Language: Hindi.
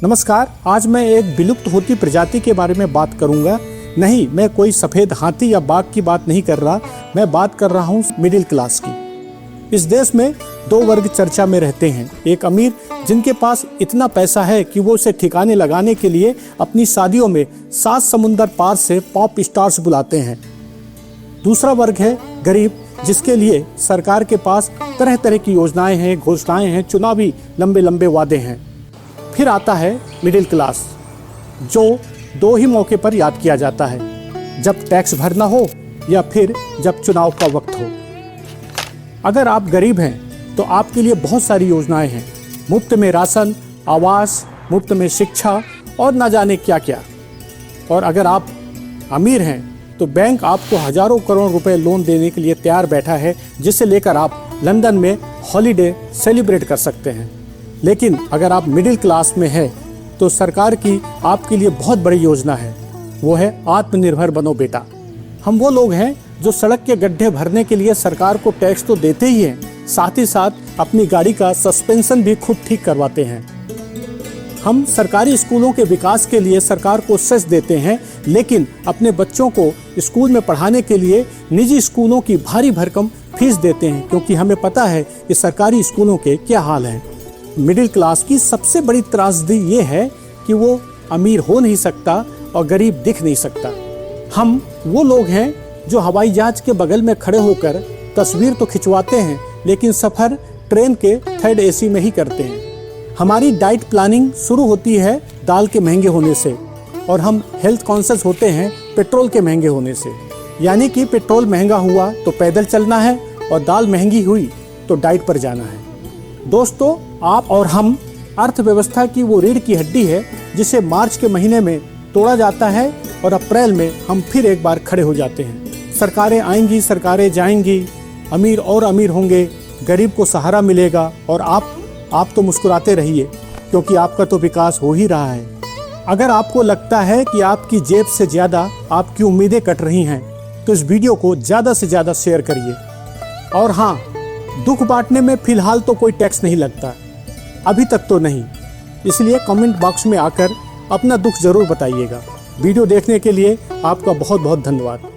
नमस्कार। आज मैं एक विलुप्त होती प्रजाति के बारे में बात करूंगा। नहीं, मैं कोई सफ़ेद हाथी या बाघ की बात नहीं कर रहा। मैं बात कर रहा हूं मिडिल क्लास की। इस देश में दो वर्ग चर्चा में रहते हैं। एक अमीर, जिनके पास इतना पैसा है कि वो उसे ठिकाने लगाने के लिए अपनी शादियों में 7 समुंदर पार से पॉप स्टार्स बुलाते हैं। दूसरा वर्ग है गरीब, जिसके लिए सरकार के पास तरह तरह की योजनाएं हैं, घोषणाएं हैं, चुनावी लंबे लंबे वादे हैं। फिर आता है मिडिल क्लास, जो दो ही मौके पर याद किया जाता है, जब टैक्स भरना हो या फिर जब चुनाव का वक्त हो। अगर आप गरीब हैं तो आपके लिए बहुत सारी योजनाएं हैं, मुफ्त में राशन, आवास, मुफ्त में शिक्षा और न जाने क्या क्या। और अगर आप अमीर हैं तो बैंक आपको हजारों करोड़ रुपए लोन देने के लिए तैयार बैठा है, जिसे लेकर आप लंदन में हॉलीडे सेलिब्रेट कर सकते हैं। लेकिन अगर आप मिडिल क्लास में हैं तो सरकार की आपके लिए बहुत बड़ी योजना है, वो है आत्मनिर्भर बनो बेटा। हम वो लोग हैं जो सड़क के गड्ढे भरने के लिए सरकार को टैक्स तो देते ही हैं, साथ ही साथ अपनी गाड़ी का सस्पेंशन भी खुद ठीक करवाते हैं। हम सरकारी स्कूलों के विकास के लिए सरकार को सेस देते हैं, लेकिन अपने बच्चों को स्कूल में पढ़ाने के लिए निजी स्कूलों की भारी भरकम फीस देते हैं, क्योंकि हमें पता है कि सरकारी स्कूलों के क्या हाल हैं। मिडिल क्लास की सबसे बड़ी त्रासदी ये है कि वो अमीर हो नहीं सकता और गरीब दिख नहीं सकता। हम वो लोग हैं जो हवाई जहाज के बगल में खड़े होकर तस्वीर तो खिंचवाते हैं, लेकिन सफ़र ट्रेन के 3rd AC में ही करते हैं। हमारी डाइट प्लानिंग शुरू होती है दाल के महंगे होने से, और हम हेल्थ कॉन्शियस होते हैं पेट्रोल के महंगे होने से। यानी कि पेट्रोल महंगा हुआ तो पैदल चलना है, और दाल महंगी हुई तो डाइट पर जाना है। दोस्तों, आप और हम अर्थव्यवस्था की वो रीढ़ की हड्डी है जिसे मार्च के महीने में तोड़ा जाता है और अप्रैल में हम फिर एक बार खड़े हो जाते हैं। सरकारें आएंगी, सरकारें जाएंगी, अमीर और अमीर होंगे, गरीब को सहारा मिलेगा, और आप तो मुस्कुराते रहिए, क्योंकि आपका तो विकास हो ही रहा है। अगर आपको लगता है कि आपकी जेब से ज़्यादा आपकी उम्मीदें कट रही हैं तो इस वीडियो को ज़्यादा से ज़्यादा शेयर करिए। और हाँ, दुख बांटने में फिलहाल तो कोई टैक्स नहीं लगता, अभी तक तो नहीं, इसलिए कमेंट बॉक्स में आकर अपना दुख ज़रूर बताइएगा। वीडियो देखने के लिए आपका बहुत बहुत धन्यवाद।